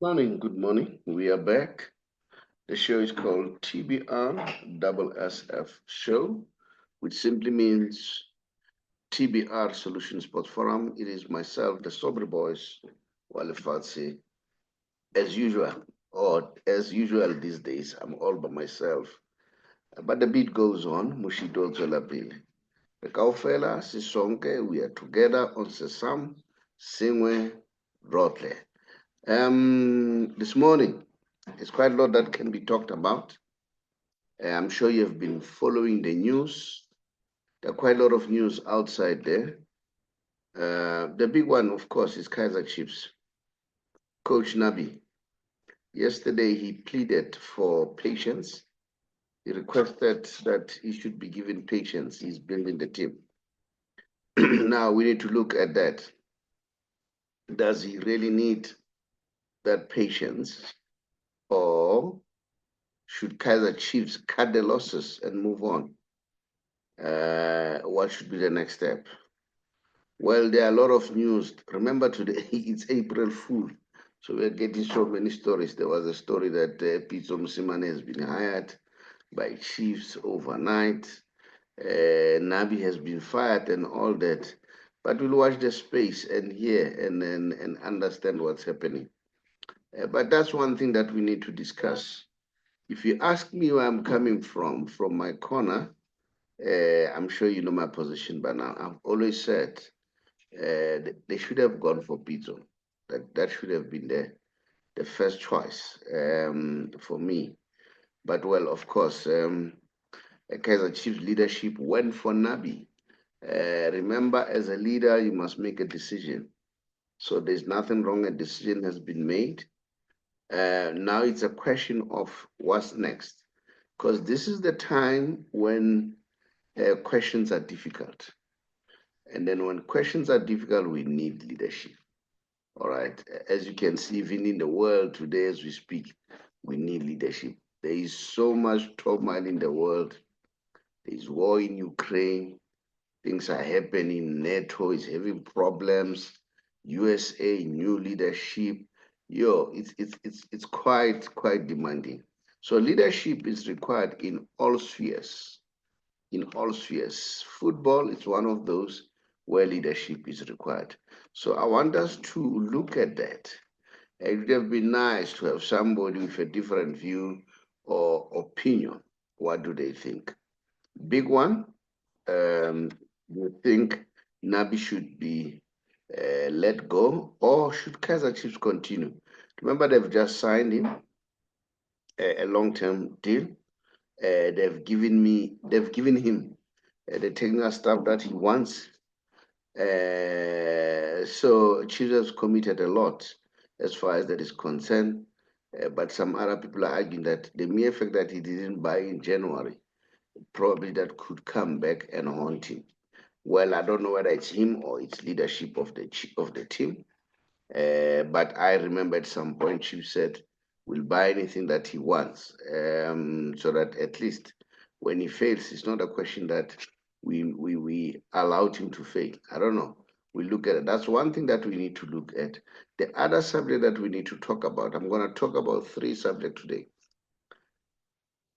Morning, good morning. We are back. The show is called TBR SSF Show, which simply means TBR Solution Sports Forum. It is myself, the Sober Boys, Wale Fatsi, as usual, or as usual these days. I'm all by myself. But the beat goes on. Mushido Zolapile. The Kaufela, Sisonke, we are together on Sesam, Singwe, Rotle. This morning, there's quite a lot that can be talked about. I'm sure you have been following the news. There are quite a lot of news outside there. The big one, of course, is Kaiser Chiefs. Coach Nabi. Yesterday, he pleaded for patience. He requested that he should be given patience. He's building the team. Now, we need to look at that. Does he really need that patience? Or should Kaiser Chiefs cut the losses and move on? What should be the next step? Well, there are a lot of news. Remember today, it's April Fool. So we're getting so many stories. There was a story that Pitso Mosimane has been hired by Chiefs overnight. Nabi has been fired and all that. But we'll watch the space and hear and understand what's happening. But that's one thing that we need to discuss. If you ask me where I'm coming from my corner, I'm sure you know my position by now. I've always said they should have gone for Pitso. That should have been the first choice for me. But well, of course, Kaiser Chiefs leadership went for Nabi. Remember, as a leader, you must make a decision. So there's nothing wrong. A decision has been made. Now it's a question of what's next, because this is the time when questions are difficult. And then when questions are difficult, we need leadership. All right. As you can see, even in the world today, as we speak, we need leadership. There is so much turmoil in the world. There is war in Ukraine. Things are happening. NATO is having problems. USA, new leadership. It's quite demanding. So leadership is required in all spheres. In all spheres. Football is one of those where leadership is required. So I want us to look at that. It would have been nice to have somebody with a different view or opinion. What do they think? Big one, you think Nabi should be let go, or should Kaiser Chiefs continue? Remember, they've just signed him a long-term deal. They've given him the technical staff that he wants. So Chiefs has committed a lot as far as that is concerned. But some other people are arguing that the mere fact that he didn't buy in January, probably that could come back and haunt him. Well, I don't know whether it's him or it's leadership of the team. But I remember at some point Chief said, "We'll buy anything that he wants," so that at least when he fails, it's not a question that we allowed him to fail. I don't know. We look at it. That's one thing that we need to look at. The other subject that we need to talk about, I'm going to talk about three subjects today.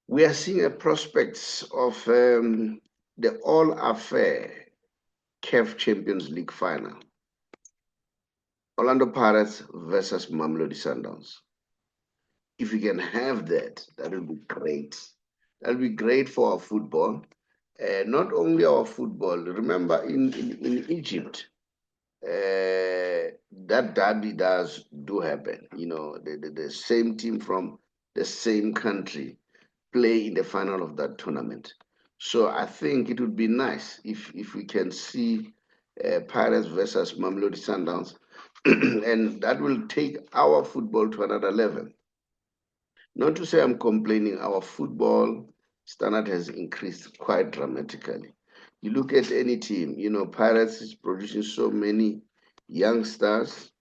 We are seeing a prospects of the All Affair CAF Champions League final. Orlando Pirates versus Mamelodi Sundowns. If we can have that, that will be great. That will be great for our football. Not only our football. Remember, in Egypt, that derby do happen. You know, the same team from the same country play in the final of that tournament. So I think it would be nice if we can see Pirates versus Mamelodi Sundowns, and that will take our football to another level. Not to say I'm complaining, our football standard has increased quite dramatically. You look at any team, you know, Pirates is producing so many young stars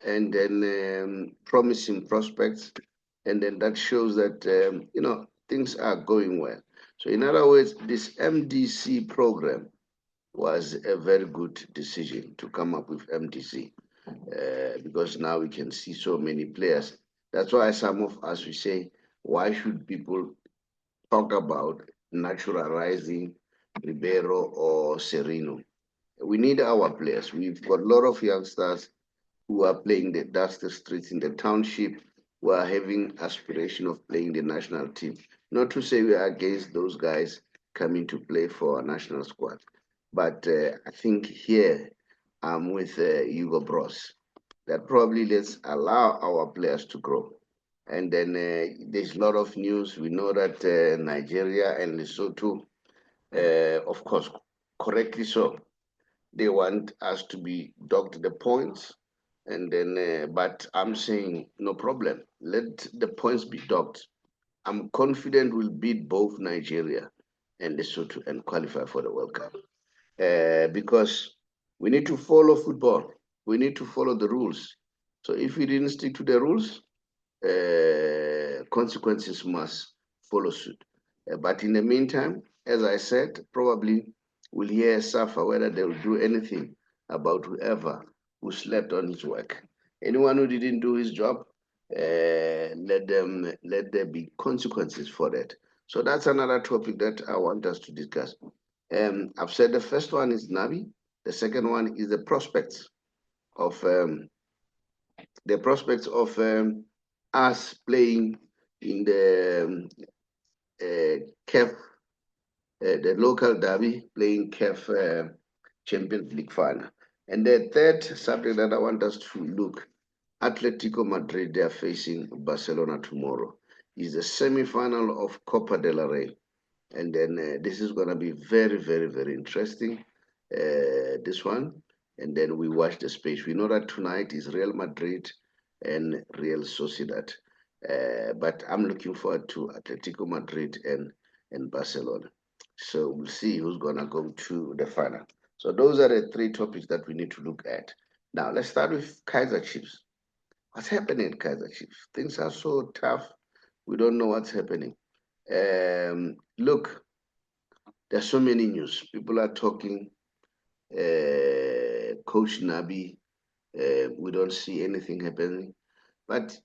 and then promising prospects, and then that shows that, you know, things are going well. So in other words, this MDC program was a very good decision to come up with MDC. because now we can see so many players. That's why some of us, we say, why should people talk about naturalizing Ribeiro or Serino? We need our players. We've got a lot of youngsters who are playing the dusty streets in the township, who are having aspiration of playing the national team. Not to say we are against those guys coming to play for our national squad, but I think here I'm with Hugo Bros. That probably let's allow our players to grow. And then there's a lot of news. We know that Nigeria and Lesotho, of course, correctly so, they want us to be docked the points, and then but I'm saying no problem, let the points be docked. I'm confident we'll beat both Nigeria and Lesotho and qualify for the World Cup, because we need to follow football, we need to follow the rules. So if we didn't stick to the rules, consequences must follow suit. But in the meantime, as I said, probably we'll hear suffer whether they will do anything about whoever who slept on his work. Anyone who didn't do his job, let there be consequences for that. So that's another topic that I want us to discuss. I've said the first one is Nabi. The second one is of the prospects of us playing in the CAF, the local derby, playing CAF Champions League final. And the third subject that I want us to look, Atletico Madrid, they are facing Barcelona tomorrow, is the semi-final of Copa del Rey. And then this is going to be very, very, very interesting, this one. And then we watch the space. We know that tonight is Real Madrid and Real Sociedad. But I'm looking forward to Atletico Madrid and Barcelona. So we'll see who's going to go to the final. So those are the three topics that we need to look at. Now, let's start with Kaiser Chiefs. What's happening at Kaiser Chiefs? Things are so tough. We don't know what's happening. Look, there's so many news. People are talking. Coach Nabi, we don't see anything happening. But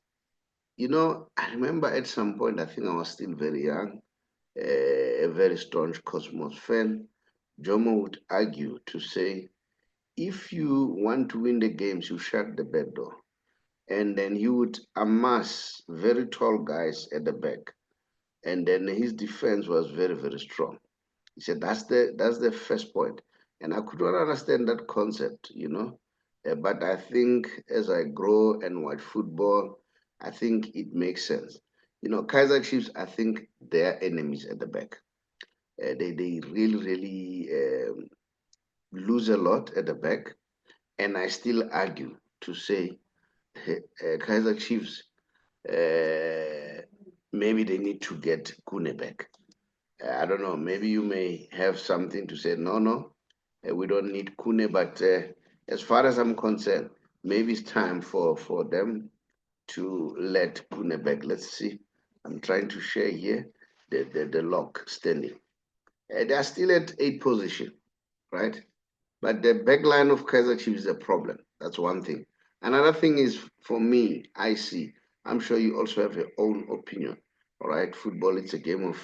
you know, I remember at some point, I think I was still very young, a very staunch Cosmos fan. Jomo would argue to say, if you want to win the games, you shut the back door. And then he would amass very tall guys at the back. And then his defense was very, very strong. He said that's the first point. And I could not understand that concept, you know. But I think as I grow and watch football, I think it makes sense. You know, Kaiser Chiefs, I think they're enemies at the back. They really, really lose a lot at the back. And I still argue to say Kaiser Chiefs, maybe they need to get Kune back. I don't know, maybe you may have something to say, no, we don't need Kune, but as far as I'm concerned, maybe it's time for them to let Kune back. Let's see. I'm trying to share here the lock standing. They are still at 8th position, right? But the back line of Kaiser Chiefs is a problem. That's one thing. Another thing is, for me, I see, I'm sure you also have your own opinion, all right? Football, it's a game of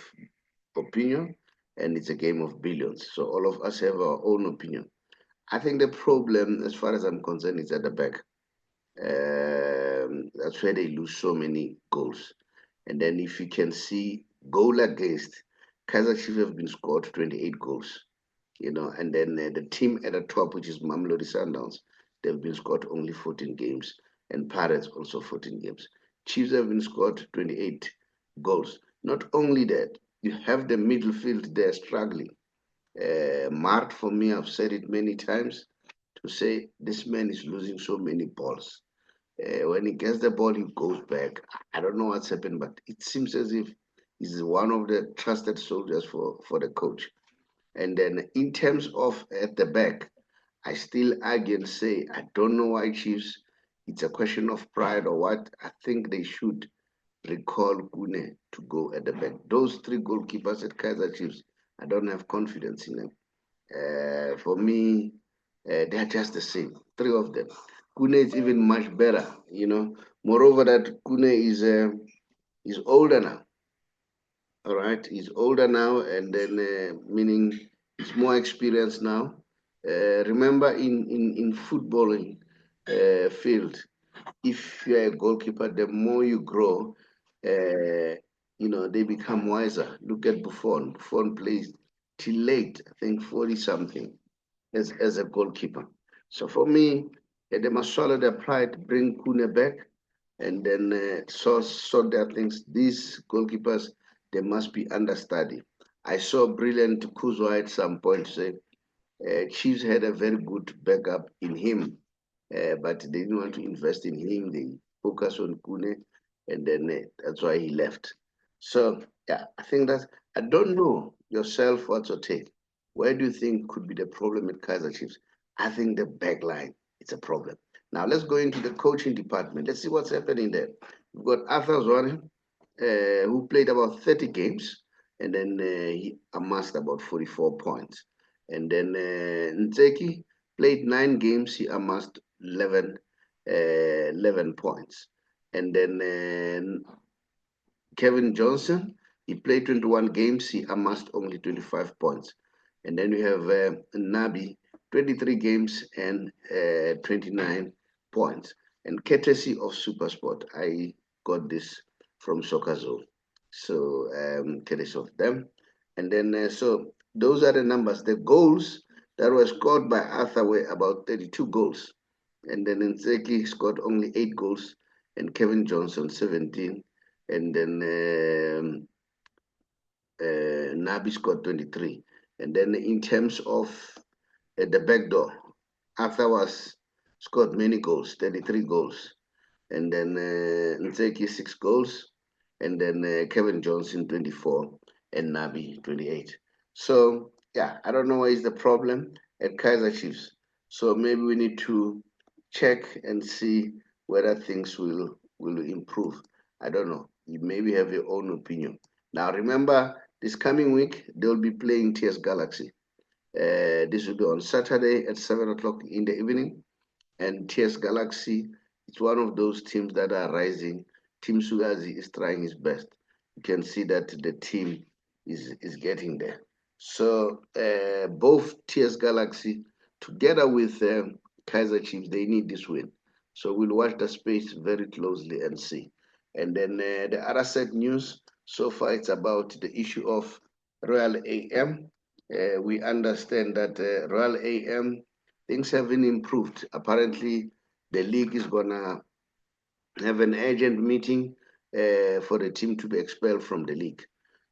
opinion, and it's a game of billions. So all of us have our own opinion. I think the problem, as far as I'm concerned, is at the back. That's where they lose so many goals. And then if you can see goal against, Kaiser Chiefs have been scored 28 goals, you know, and then the team at the top, which is Mamelodi Sundowns, they've been scored only 14 games, and Pirates also 14 games. Chiefs have been scored 28 goals. Not only that, you have the midfield there struggling. Mart, for me, I've said it many times, to say this man is losing so many balls. When he gets the ball, he goes back. I don't know what's happened, but it seems as if he's one of the trusted soldiers for the coach. And then in terms of at the back, I still argue and say, I don't know why Chiefs, it's a question of pride or what. I think they should recall Kune to go at the back. Those three goalkeepers at Kaiser Chiefs, I don't have confidence in them. For me, they're just the same, three of them. Kune is even much better, you know. Moreover, that Kune is older now. All right, he's older now, and then meaning he's more experienced now. Remember, in footballing field, if you're a goalkeeper, the more you grow, uh, they become wiser. Look at Buffon. Buffon plays till late, I think 40 something as a goalkeeper. So for me, they must swallow their pride, bring Kune back, and then sort their things. These goalkeepers, they must be understudy. I saw brilliant Kuzwa at some point say Chiefs had a very good backup in him, but they didn't want to invest in him. They focused on Kune, and then that's why he left. So yeah, I think that I don't know yourself what's your take. Where do you think could be the problem with Kaiser Chiefs? I think the back line is a problem. Now let's go into the coaching department. Let's see what's happening there. We've got Arthur Zwane, who played about 30 games, and then he amassed about 44 points. And then Ntseki played 9 games, he amassed 11 points. And then Kevin Johnson, he played 21 games, he amassed only 25 points. And then we have Nabi, 23 games and 29 points. And courtesy of Supersport, I got this from Soccer Zone. So, courtesy of them. And then, so those are the numbers. The goals that were scored by Arthur were about 32 goals. And then Ntseki scored only 8 goals, and Kevin Johnson 17. And then Nabi scored 23. And then in terms of the back door, Arthur was scored many goals, 33 goals. And then Ntseki 6 goals. And then Kevin Johnson 24 and Nabi 28. So yeah, I don't know what is the problem at Kaiser Chiefs. So maybe we need to check and see whether things will improve. I don't know. You maybe have your own opinion. Now remember, this coming week they'll be playing TS Galaxy. This will be on Saturday at 7 o'clock in the evening. And TS Galaxy is one of those teams that are rising. Team Sugazi is trying his best. You can see that the team is getting there. So both TS Galaxy together with Kaiser Chiefs, they need this win. So we'll watch the space very closely and see. And then the other set news, so far it's about the issue of Royal AM. We understand that Royal AM, things haven't improved. Apparently, the league is gonna have an urgent meeting for the team to be expelled from the league.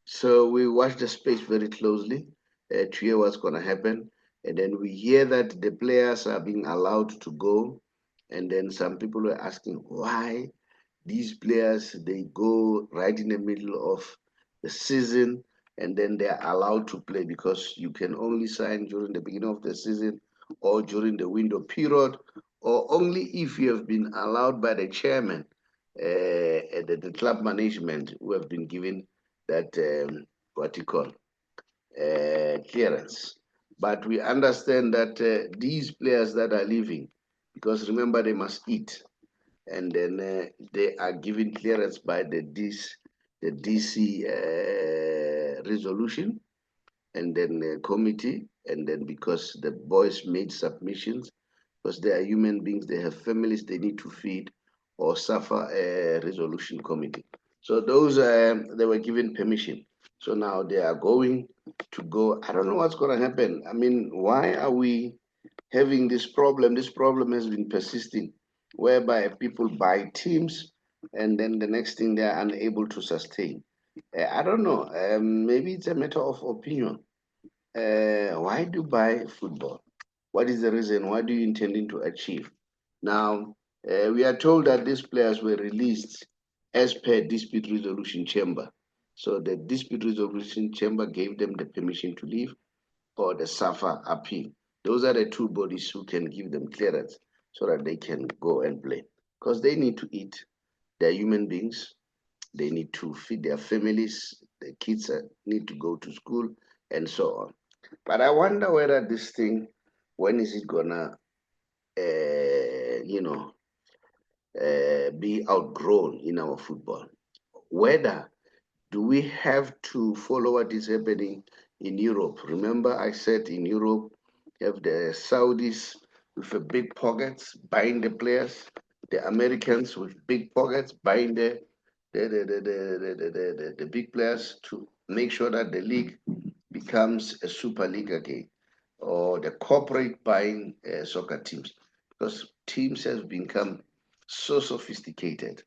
So we watch the space very closely to hear what's gonna happen, and then we hear that the players are being allowed to go, and then some people were asking why these players they go right in the middle of the season and then they're allowed to play because you can only sign during the beginning of the season or during the window period or only if you have been allowed by the chairman the club management who have been given that what you call clearance. But we understand that these players that are leaving, because remember they must eat, and then they are given clearance by the DC resolution, and then committee, and then because the boys made submissions, because they are human beings, they have families they need to feed or suffer a resolution committee. So those they were given permission. So now they are going to go. I don't know what's going to happen. I mean, why are we having this problem? This problem has been persisting, whereby people buy teams and then the next thing they are unable to sustain. I don't know. Maybe it's a matter of opinion. Why do you buy football? What is the reason? What do you intending to achieve? Now, we are told that these players were released as per dispute resolution chamber. So the dispute resolution chamber gave them the permission to leave or the SAFA appeal. Those are the two bodies who can give them clearance so that they can go and play. Because they need to eat. They're human beings. They need to feed their families. The kids need to go to school and so on. But I wonder whether this thing, when is it gonna be outgrown in our football. Whether do we have to follow what is happening in Europe? Remember, I said in Europe, you have the Saudis with the big pockets buying the players, the Americans with big pockets buying the big players to make sure that the league becomes a super league again, or the corporate buying soccer teams, because teams have become so sophisticated.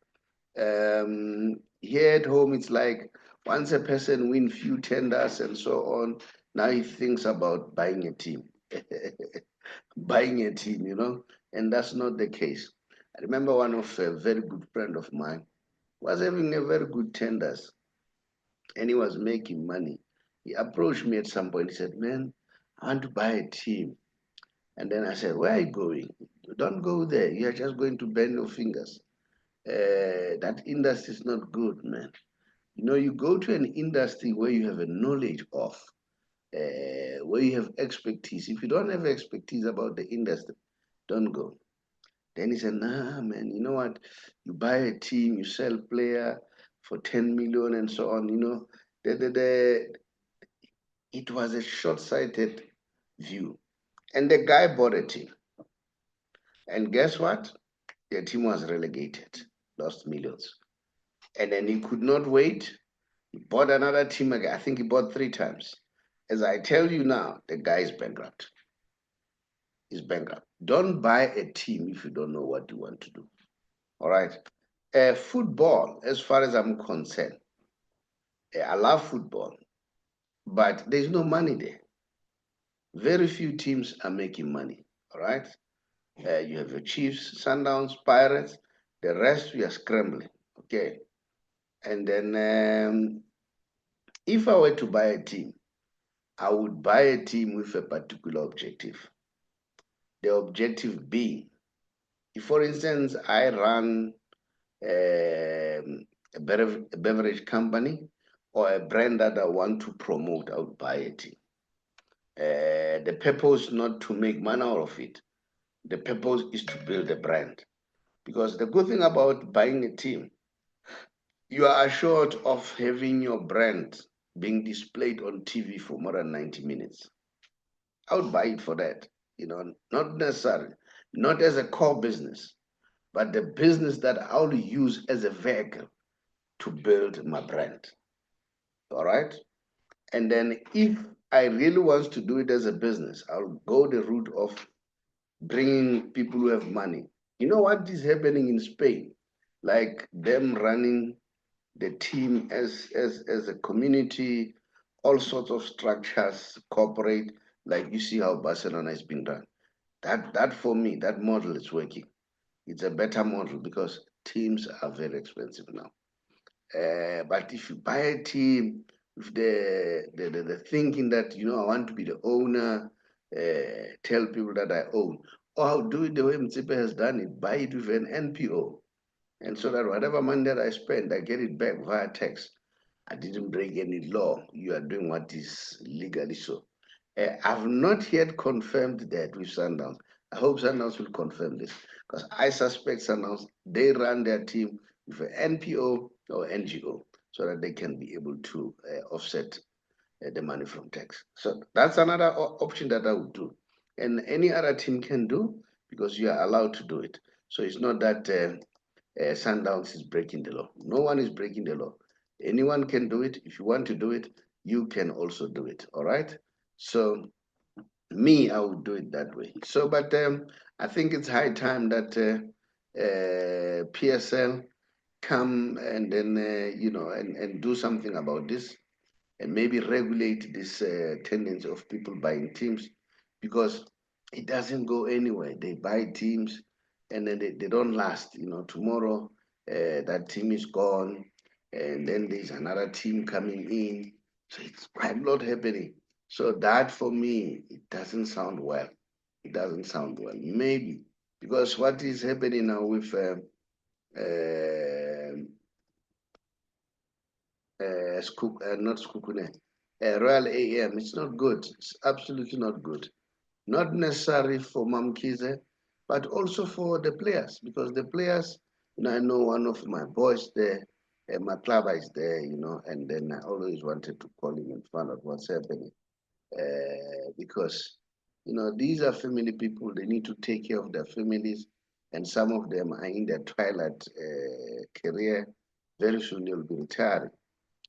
Here at home, it's like once a person wins few tenders and so on, now he thinks about buying a team, buying a team, and that's not the case. I remember one of a very good friend of mine was having a very good tenders and he was making money. He approached me at some point. He said, "Man, I want to buy a team." And then I said, "Where are you going? Don't go there. You are just going to bend your fingers. That industry is not good, man. You go to an industry where you have a knowledge of, where you have expertise. If you don't have expertise about the industry, don't go." Then he said, "Nah, man, you know what? You buy a team, you sell player for 10 million and so on, it was a short-sighted view. And the guy bought a team. And guess what? The team was relegated, lost millions. And then he could not wait. He bought another team again. I think he bought 3 times. As I tell you now, the guy is bankrupt. He's bankrupt. Don't buy a team if you don't know what you want to do. All right. Football, as far as I'm concerned, I love football, but there's no money there. Very few teams are making money. All right. You have your Chiefs, Sundowns, Pirates. The rest we are scrambling. Okay. And then if I were to buy a team, I would buy a team with a particular objective. The objective being, if for instance I run a beverage company or a brand that I want to promote, I would buy a team. The purpose not to make money out of it. The purpose is to build a brand. Because the good thing about buying a team, you are assured of having your brand being displayed on TV for more than 90 minutes. I would buy it for that, not necessarily, not as a core business, but the business that I'll use as a vehicle to build my brand. All right. And then if I really want to do it as a business, I'll go the route of bringing people who have money. You know what is happening in Spain? Like them running the team as a community, all sorts of structures, corporate, like you see how Barcelona is being done. That for me, that model is working. It's a better model because teams are very expensive now. But if you buy a team with the thinking that, I want to be the owner, tell people that I own, or I'll do it the way Mtsipe has done it, buy it with an NPO. And so that whatever money that I spend, I get it back via tax. I didn't break any law. You are doing what is legally so. I've not yet confirmed that with Sundowns. I hope Sundowns will confirm this because I suspect Sundowns, they run their team with an NPO or NGO so that they can be able to offset the money from tax. So that's another option that I would do. And any other team can do because you are allowed to do it. So it's not that Sundowns is breaking the law. No one is breaking the law. Anyone can do it. If you want to do it, you can also do it. All right. So me, I would do it that way. So, but I think it's high time that PSL come and then and do something about this and maybe regulate this tendency of people buying teams because it doesn't go anywhere. They buy teams and then they don't last. Tomorrow that team is gone and then there's another team coming in. So it's quite a lot happening. So that for me, it doesn't sound well. It doesn't sound well. Maybe because what is happening now with not Skukune, Royal AM, it's not good. It's absolutely not good. Not necessary for Mamkize, but also for the players, because the players, I know one of my boys there, my club is there, and then I always wanted to call him and find out what's happening, because, these are family people. They need to take care of their families, and some of them are in their twilight career. Very soon they'll be retiring,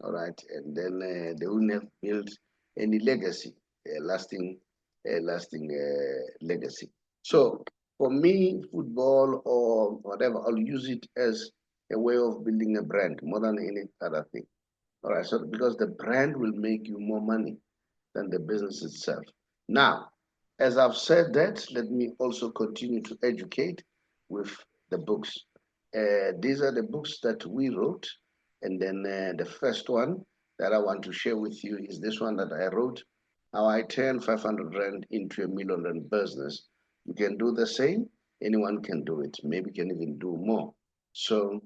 all right, and then they won't have built any legacy, lasting legacy. So for me, football or whatever, I'll use it as a way of building a brand more than any other thing. All right, so because the brand will make you more money than the business itself. Now, as I've said that, let me also continue to educate with the books. These are the books that we wrote. And then the first one that I want to share with you is this one that I wrote, How I Turned 500 Rand into a Million Rand Business. You can do the same. Anyone can do it. Maybe you can even do more. So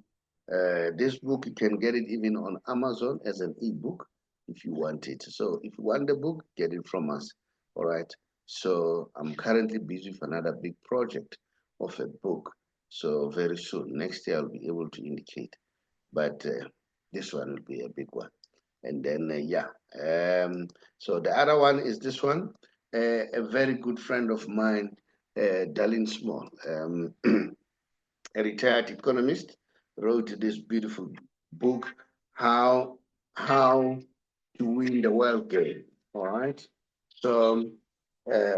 this book, you can get it even on Amazon as an ebook if you want it. So if you want the book, get it from us. All right. So I'm currently busy with another big project of a book. So very soon, next year, I'll be able to indicate. But this one will be a big one. And then, yeah. So the other one is this one. A very good friend of mine, Darlene Small, a retired economist, wrote this beautiful book, How to Win the World Game. All right. So,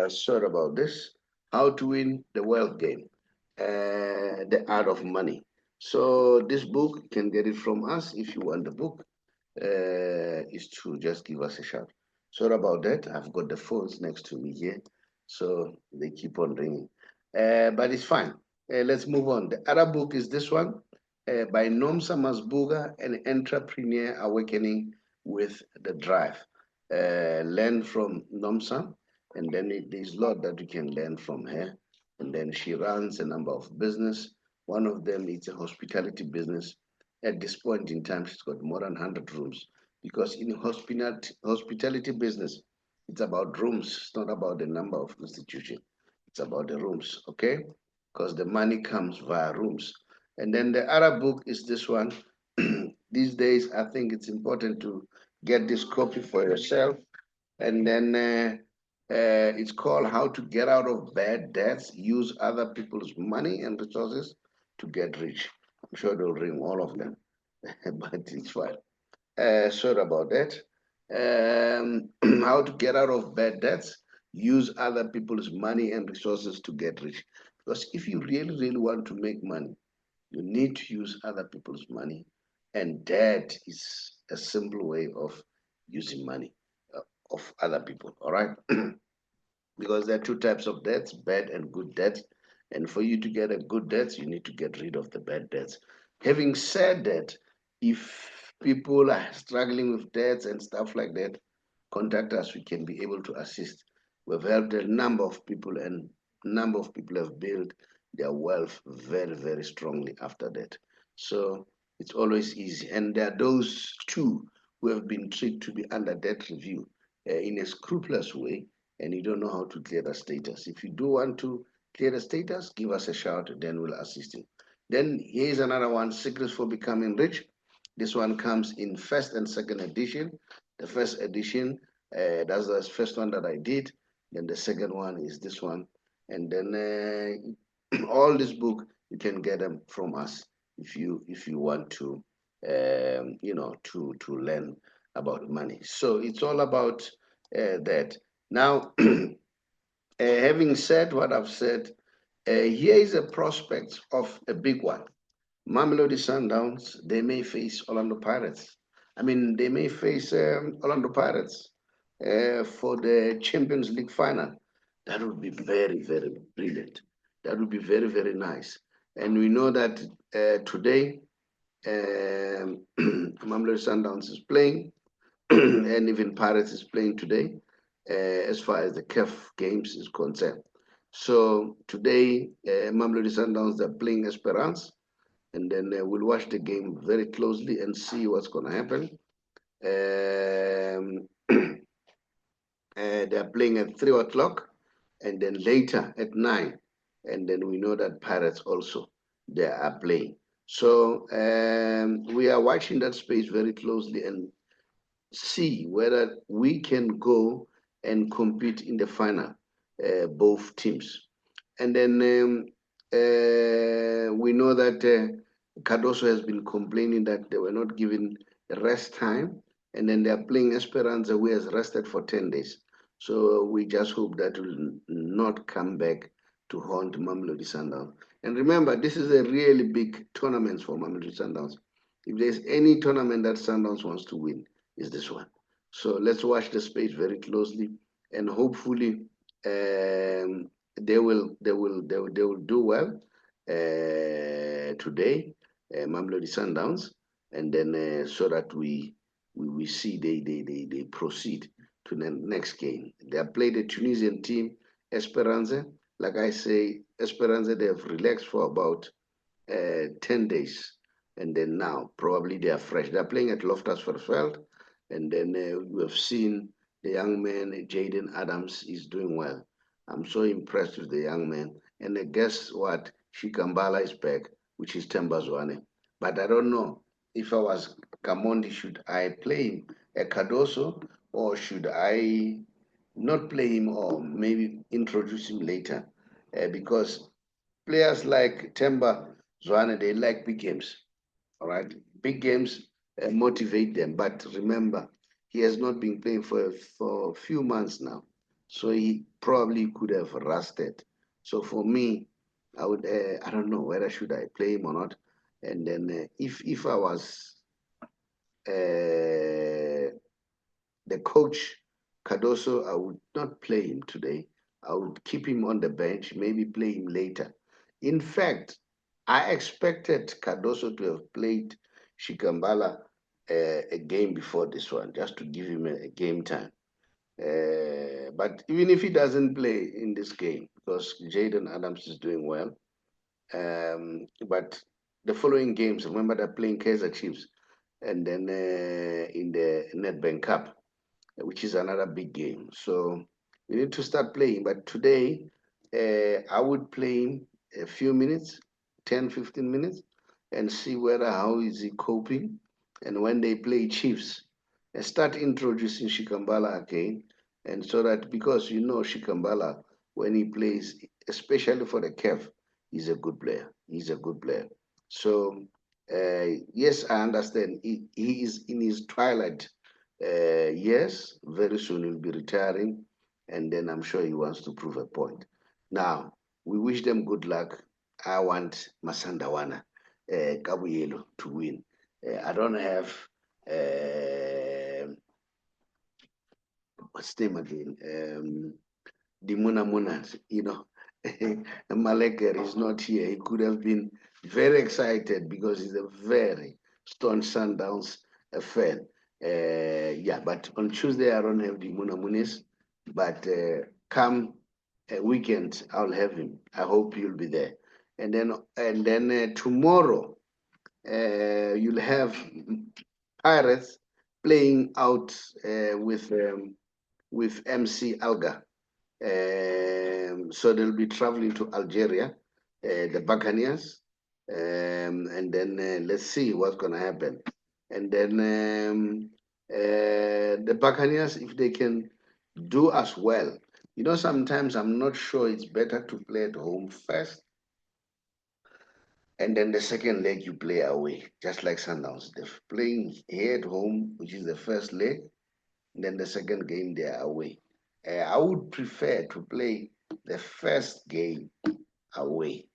sorry about this. How to Win the World Game, The Art of Money. So this book, you can get it from us if you want the book. Is to just give us a shout. Sorry about that. I've got the phones next to me here, so they keep on ringing. But it's fine. Let's move on. The other book is this one by Nomsa Masbuga, An Entrepreneur Awakening with the Drive. Learn from Nomsa, and then there's a lot that you can learn from her. And then she runs a number of business. One of them is a hospitality business. At this point in time, she's got more than 100 rooms, because in hospitality business, it's about rooms. It's not about the number of institutions. It's about the rooms, okay? Because the money comes via rooms. And then the other book is this one. These days, I think it's important to get this copy for yourself. And then it's called How to Get Out of Bad Debts, Use Other People's Money and Resources to Get Rich. I'm sure they'll ring all of them, but it's fine. Sorry about that. How to get out of bad debts, use other people's money and resources to get rich. Because if you really, really want to make money, you need to use other people's money. And debt is a simple way of using money of other people, all right? Because there are two types of debts, bad and good debt. And for you to get a good debt, you need to get rid of the bad debts. Having said that, if people are struggling with debts and stuff like that, contact us. We can be able to assist. We've helped a number of people, and a number of people have built their wealth very, very strongly after that. So it's always easy. And there are those too who have been tricked to be under debt review in a scrupulous way, and you don't know how to clear the status. If you do want to clear the status, give us a shout, then we'll assist you. Then here's another one, Secrets for Becoming Rich. This one comes in first and second edition. The first edition, that's the first one that I did. Then the second one is this one. And then all this book, you can get them from us if you want to, to learn about money. So it's all about that. Now, having said what I've said, here is a prospect of a big one. Mamelodi Sundowns, they may face Orlando Pirates. I mean, they may face Orlando Pirates for the Champions League final. That would be very, very brilliant. That would be very, very nice. And we know that today, Mamelodi Sundowns is playing, and even Pirates is playing today, as far as the CAF games is concerned. So today, Mamelodi Sundowns, they're playing Esperance, and then we'll watch the game very closely and see what's going to happen. They're playing at 3 o'clock, and then later at 9, and then we know that Pirates also they are playing. So we are watching that space very closely and see whether we can go and compete in the final, both teams. And then we know that Cardoso has been complaining that they were not given rest time, and then they are playing Esperanza, who has rested for 10 days. So we just hope that will not come back to haunt Mamelodi Sundowns. And remember, this is a really big tournament for Mamelodi Sundowns. If there's any tournament that Sundowns wants to win, is this one. So let's watch the space very closely, and hopefully they will do well today, Mamelodi Sundowns, and then so that we see they proceed to the next game. They have played a Tunisian team, Esperanza. Like I say, Esperanza, they have relaxed for about 10 days. And then now, probably they are fresh. They're playing at Loftus Versfeld. And then we have seen the young man, Jaden Adams, is doing well. I'm so impressed with the young man. And guess what? Shikambala is back, which is Tembazwane. But I don't know if I was Kamondi, should I play him at Cardoso, or should I not play him, or maybe introduce him later? Because players like Temba Zwane, they like big games. All right, big games motivate them. But remember, he has not been playing for a few months now, so he probably could have rusted. So for me, I don't know whether should I play him or not. And then if I was the coach, Cardoso, I would not play him today. I would keep him on the bench, maybe play him later. In fact, I expected Cardoso to have played Shikambala a game before this one, just to give him a game time. But even if he doesn't play in this game, because Jaden Adams is doing well, but the following games, remember they're playing Kaizer Chiefs, and then in the Nedbank Cup, which is another big game. So we need to start playing. But today, I would play him a few minutes, 10, 15 minutes, and see whether how is he coping. And when they play Chiefs, start introducing Shikambala again. And so that, because you know Shikambala, when he plays, especially for the CAF, he's a good player. He's a good player. So, yes, I understand. He is in his twilight. Yes, very soon he'll be retiring, and then I'm sure he wants to prove a point. Now, we wish them good luck. I want Masandawana, Kabuyelo to win. I don't have, what's the name again? The Muna, you know. Maleker is not here. He could have been very excited because he's a very staunch Sundowns fan. Yeah, but on Tuesday I don't have the Munamunis, but come weekend I'll have him. I hope you'll be there. And then tomorrow you'll have Pirates playing out with MC Alga. So they'll be traveling to Algeria, the Buccaneers, and then let's see what's going to happen. And then the Buccaneers, if they can do as well, you know, sometimes I'm not sure it's better to play at home first, and then the second leg you play away, just like Sundowns. They're playing here at home, which is the first leg, then the second game they are away. I would prefer to play the first game away.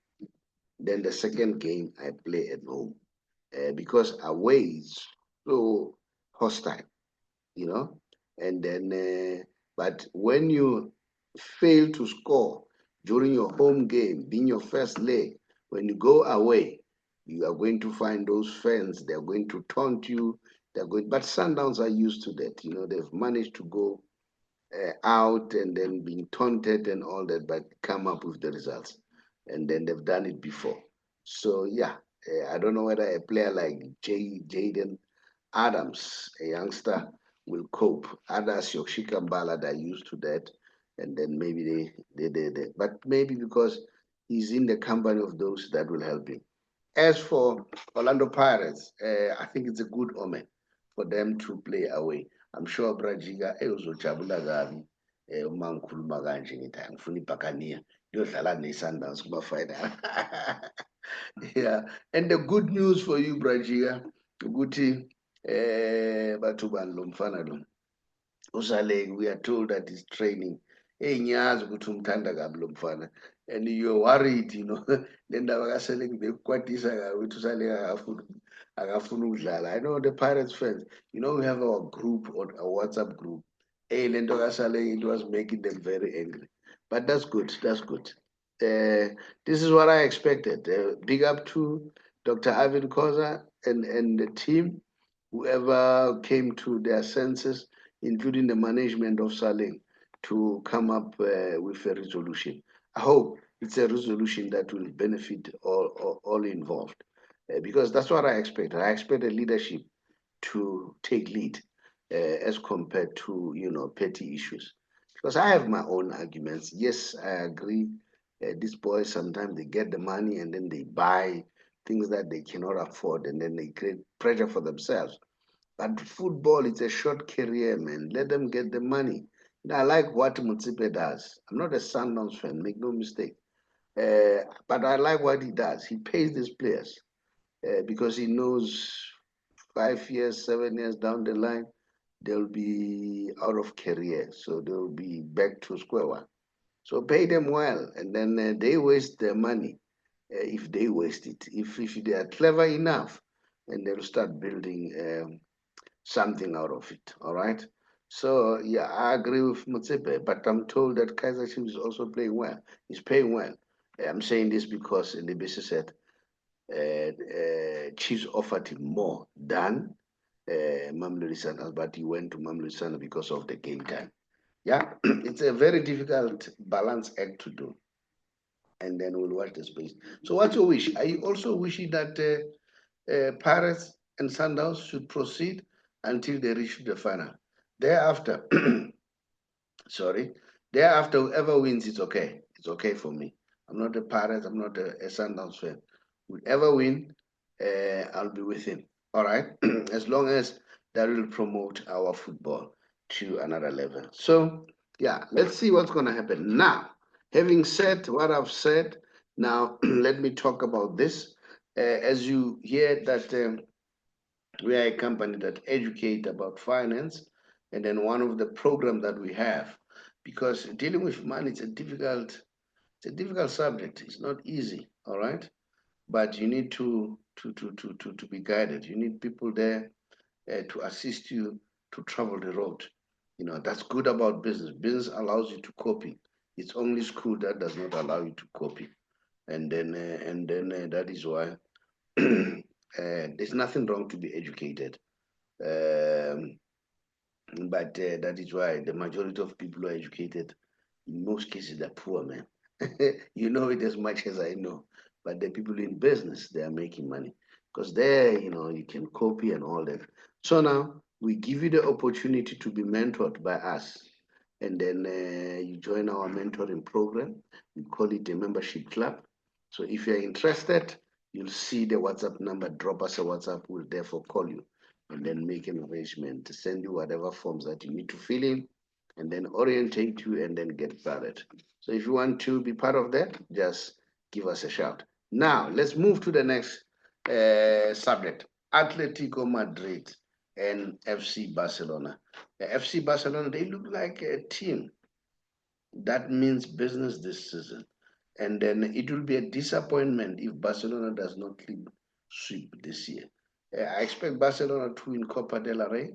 Then the second game I play at home. Because away is so hostile, you know. And then, but when you fail to score during your home game, being your first leg, when you go away, you are going to find those fans. They're going to taunt you. They're going, but Sundowns are used to that. You know, they've managed to go out and then being taunted and all that, but come up with the results. And then they've done it before. So yeah, I don't know whether a player like Jaden Adams, a youngster, will cope. Others, Yoshika Mbala, are used to that. And then maybe but maybe because he's in the company of those that will help him. As for Orlando Pirates, I think it's a good omen for them to play away. I'm sure Brajiga uzojabula kabi uma ngikhuluma kanje ngithi angifuni ibhakaniya liyodlala ne-Sundowns kuma-final. Yeah, and the good news for you, Brajiga, ukuthi bathu bani lo mfana lo uSaleng, we are told that he's training. Hey, ngiyazi ukuthi umthanda kabi lo mfana, and you're worried, you know, le ndaba kaSaleng bekukwatisa kabi ukuthi uSaleng akafuni ukudlala. I know the Pirates fans, you know, we have our group, or a WhatsApp group. Hey, le nto kaSaleng, it was making them very angry. But that's good, that's good. This is what I expected. Big up to Dr. Ivan Koza and the team, whoever came to their senses, including the management of Saleng, to come up with a resolution. I hope it's a resolution that will benefit all involved, because that's what I expect. I expect a leadership to take lead as compared to, you know, petty issues. Because I have my own arguments. Yes, I agree. These boys, sometimes they get the money and then they buy things that they cannot afford, and then they create pressure for themselves. But football, it's a short career, man. Let them get the money. You know, I like what Mutsipe does. I'm not a Sundowns fan, make no mistake. But I like what he does. He pays these players because he knows 5 years, 7 years down the line, they'll be out of career. So they'll be back to square one. So pay them well, and then they waste their money if they waste it. If they are clever enough, and they'll start building something out of it. All right. So yeah, I agree with Mutsepe, but I'm told that Kaiser Chiefs is also playing well. He's paying well. I'm saying this because in the business said Chiefs offered him more than Mamelodi Sundowns, but he went to Mamelodi Sundowns because of the game time. Yeah, it's a very difficult balance act to do. And then we'll watch the space. So what's your wish? Are you also wishing that Pirates and Sundowns should proceed until they reach the final? Thereafter, sorry, thereafter, whoever wins, it's okay. It's okay for me. I'm not a Pirates, I'm not a Sundowns fan. Whoever win, I'll be with him. All right, as long as that will promote our football to another level. So yeah, let's see what's going to happen. Now, having said what I've said, now let me talk about this. As you hear that we are a company that educate about finance, and then one of the programs that we have, because dealing with money, it's a difficult subject. It's not easy, all right? But you need to be guided. You need people there to assist you to travel the road. You know, that's good about business. Business allows you to copy. It's only school that does not allow you to copy. And then that is why there's nothing wrong to be educated. But that is why the majority of people who are educated, in most cases, they're poor, man. You know it as much as I know. But the people in business, they are making money. Because there, you know, you can copy and all that. So now we give you the opportunity to be mentored by us. And then you join our mentoring program. We call it a membership club. So if you're interested, you'll see the WhatsApp number. Drop us a WhatsApp. We'll therefore call you and then make an arrangement to send you whatever forms that you need to fill in, and then orientate you and then get started. So if you want to be part of that, just give us a shout. Now, let's move to the next subject. Atletico Madrid and FC Barcelona. FC Barcelona, they look like a team that means business this season. And then it will be a disappointment if Barcelona does not clean sweep this year. I expect Barcelona to win Copa del Rey.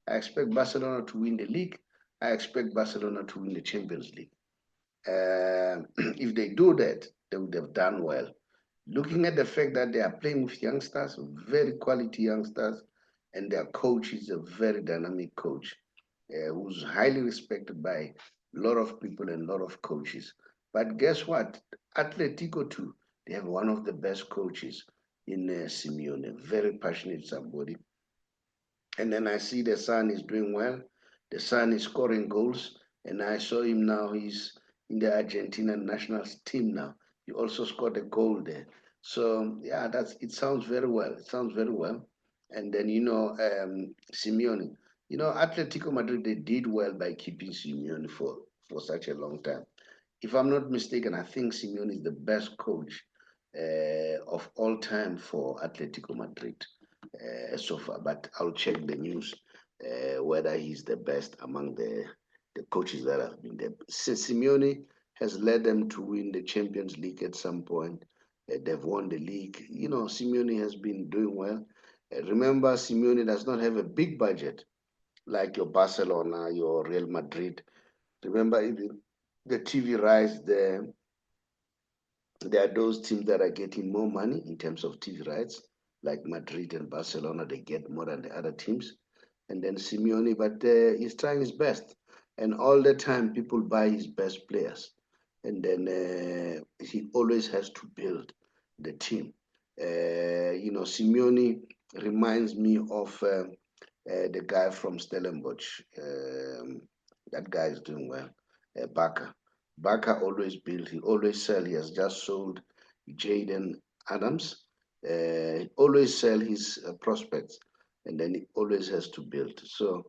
I expect Barcelona to win the league. I expect Barcelona to win the Champions League. If they do that, they would have done well. Looking at the fact that they are playing with youngsters, very quality youngsters, and their coach is a very dynamic coach who's highly respected by a lot of people and a lot of coaches. But guess what? Atletico too, they have one of the best coaches in Simeone, very passionate somebody. And then I see the son is doing well. The son is scoring goals. And I saw him now, he's in the Argentina national team now. He also scored a goal there. So yeah, it sounds very well. It sounds very well. And then Simeone. Atletico Madrid, they did well by keeping Simeone for such a long time. If I'm not mistaken, I think Simeone is the best coach of all time for Atletico Madrid so far. But I'll check the news whether he's the best among the coaches that have been there. Simeone has led them to win the Champions League at some point. They've won the league. Simeone has been doing well. Remember, Simeone does not have a big budget like your Barcelona, your Real Madrid. Remember, even the TV rights there are those teams that are getting more money in terms of TV rights, like Madrid and Barcelona. They get more than the other teams. And then Simeone, but he's trying his best. And all the time, people buy his best players. And then he always has to build the team. Simeone reminds me of the guy from Stellenbosch. That guy is doing well. Barker. Barker always build. He always sell. He has just sold Jaden Adams. He always sell his prospects, and then he always has to build. So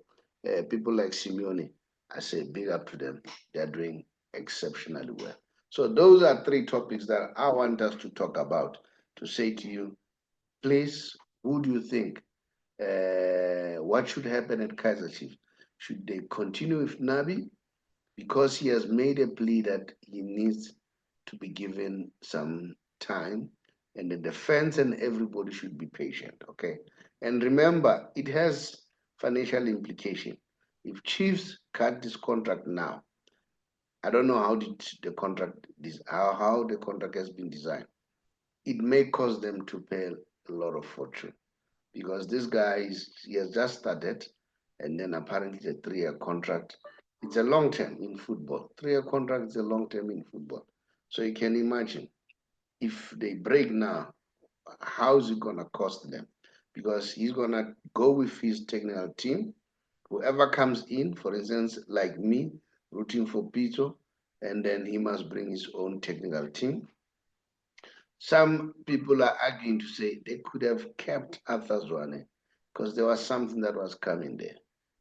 people like Simeone, I say big up to them. They're doing exceptionally well. So those are three topics that I want us to talk about. To say to you, please, who do you think what should happen at Kaiser Chiefs? Should they continue with Nabi because he has made a plea that he needs to be given some time, and the defense and everybody should be patient, okay? And remember, it has financial implication. If Chiefs cut this contract now, I don't know how how the contract has been designed. It may cause them to pay a lot of fortune because this guy he has just started, and then apparently it's a 3-year contract. It's a long term in football. 3-year contract is a long term in football. So you can imagine if they break now, how is it gonna cost them? Because he's gonna go with his technical team. Whoever comes in, for instance, like me, rooting for Pitso, and then he must bring his own technical team. Some people are arguing to say they could have kept Arthur Zwane because there was something that was coming there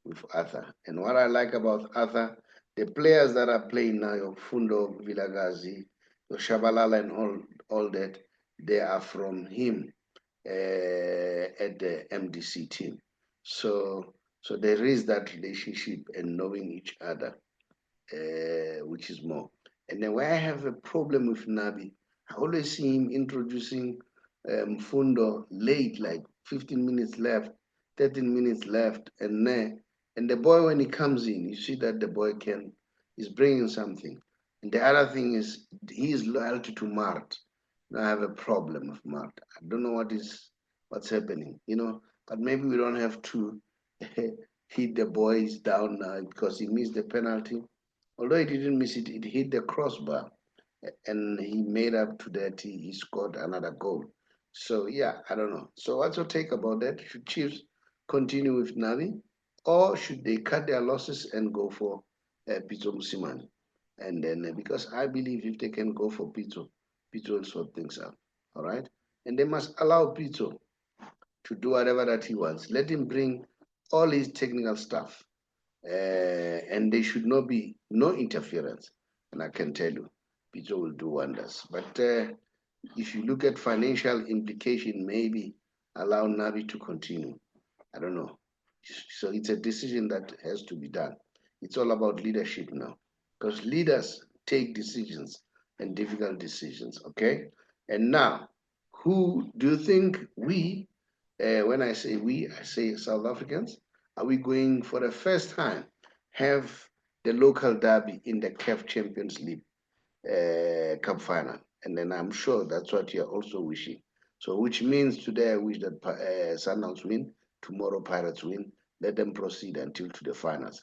with Arthur. And what I like about Arthur, the players that are playing now, your Fundo, Vilagazi, your Shabalala, and all that, they are from him at the MDC team. So there is that relationship and knowing each other, which is more. And then where I have a problem with Nabi, I always see him introducing Fundo late, like 15 minutes left, 13 minutes left, and the boy when he comes in, you see that the boy is bringing something. And the other thing is his loyalty to Mart. Now I have a problem with Mart. I don't know what's happening, but maybe we don't have to hit the boys down now because he missed the penalty. Although he didn't miss it, it hit the crossbar and he made up to that. He scored another goal. So yeah, I don't know. So what's your take about that? Should Chiefs continue with Navi, or should they cut their losses and go for Pitso Mosimane? And then because I believe if they can go for Pitso will sort things out. All right, and they must allow Pitso to do whatever that he wants. Let him bring all his technical stuff, and there should not be no interference. And I can tell you, Pitso will do wonders. But if you look at financial implication, maybe allow Nabi to continue. I don't know. So it's a decision that has to be done. It's all about leadership now, because leaders take decisions and difficult decisions. Okay, and now, who do you think when I say we, I say South Africans, are we going for the first time have the local derby in the CAF Champions League Cup final? And then I'm sure that's what you're also wishing. So which means today I wish that Sundowns win, tomorrow Pirates win, let them proceed until to the finals.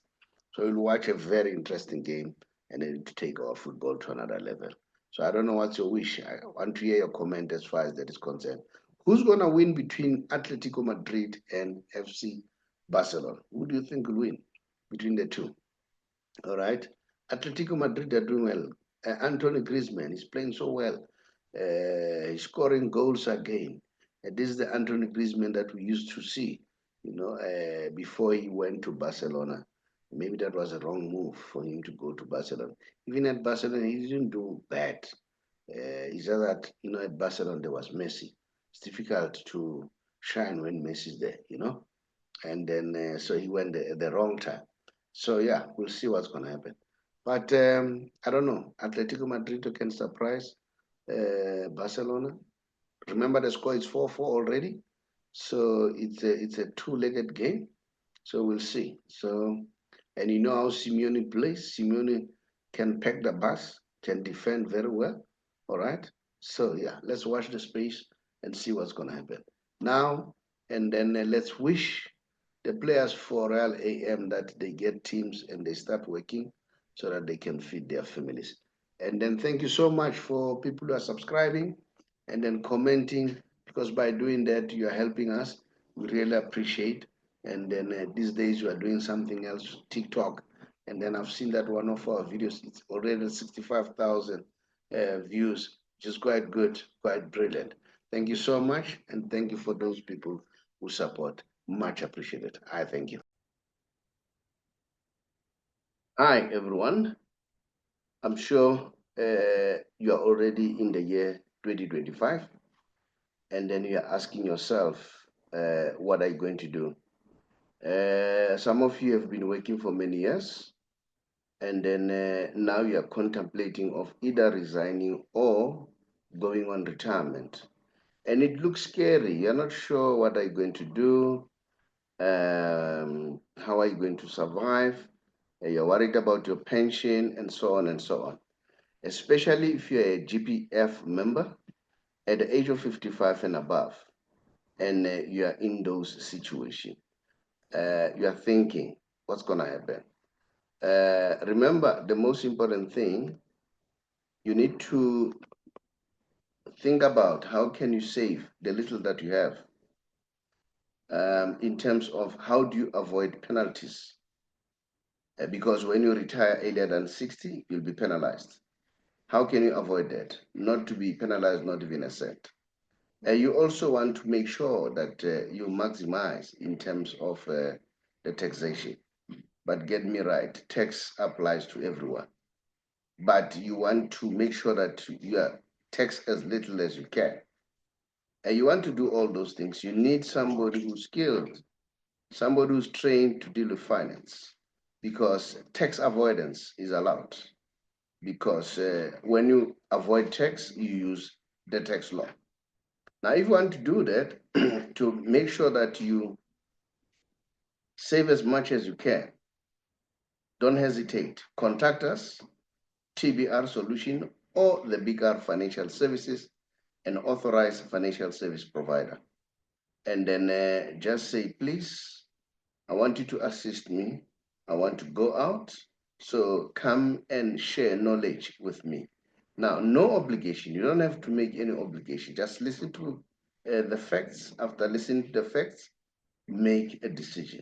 So we'll watch a very interesting game and then to take our football to another level. So I don't know what's your wish. I want to hear your comment as far as that is concerned. Who's going to win between Atletico Madrid and FC Barcelona? Who do you think will win between the two? All right. Atletico Madrid are doing well. Anthony Griezmann is playing so well. He's scoring goals again. This is the Anthony Griezmann that we used to see, before he went to Barcelona. Maybe that was a wrong move for him to go to Barcelona. Even at Barcelona, he didn't do bad. It's just that, at Barcelona, there was Messi. It's difficult to shine when Messi's there. And then, so he went at the wrong time. So, yeah, we'll see what's going to happen. But I don't know. Atletico Madrid can surprise Barcelona. Remember, the score is 4-4 already. So it's a two-legged game. So we'll see. So, and you know how Simeone plays. Simeone can pack the bus, can defend very well. All right. So yeah, let's watch the space and see what's gonna happen now. And then let's wish the players for Real AM that they get teams and they start working so that they can feed their families. And then thank you so much for people who are subscribing and then commenting, because by doing that you are helping us. We really appreciate. And then these days we are doing something else, TikTok. And then I've seen that one of our videos, it's already 65,000 views, which is quite good, quite brilliant. Thank you so much. And thank you for those people who support. Much appreciated. I thank you. Hi, everyone. I'm sure you are already in the year 2025. And then you're asking yourself, what are you going to do? Some of you have been working for many years, and then now you are contemplating of either resigning or going on retirement. And it looks scary. You're not sure what are you going to do, how are you going to survive, you're worried about your pension, and so on and so on. Especially if you're a GPF member at the age of 55 and above, and you are in those situations. You are thinking, what's going to happen? Remember, the most important thing, you need to think about how can you save the little that you have, in terms of how do you avoid penalties. Because when you retire earlier than 60, you'll be penalized. How can you avoid that? Not to be penalized, not even a cent. You also want to make sure that you maximize in terms of the taxation. But get me right, tax applies to everyone. But you want to make sure that you are tax as little as you can. And you want to do all those things. You need somebody who's skilled, somebody who's trained to deal with finance, because tax avoidance is allowed. Because when you avoid tax, you use the tax law. Now, if you want to do that, to make sure that you save as much as you can, don't hesitate. Contact us, TBR Solution, or the bigger financial services, an authorized financial service provider. And then just say, please, I want you to assist me. I want to go out. So come and share knowledge with me. Now, no obligation. You don't have to make any obligation. Just listen to the facts. After listening to the facts, make a decision.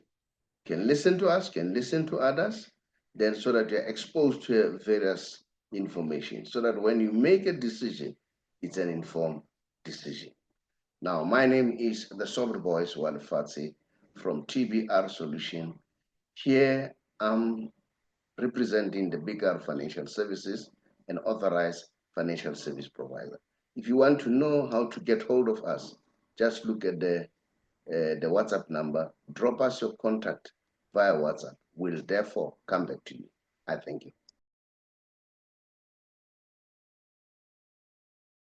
Can listen to us, can listen to others, then so that you're exposed to various information, so that when you make a decision, it's an informed decision. Now, my name is the Sober Boys Walifatsi from TBR Solution. Here I'm representing the bigger financial services and authorized financial service provider. If you want to know how to get hold of us, just look at the WhatsApp number, drop us your contact via WhatsApp. We'll therefore come back to you. I thank you.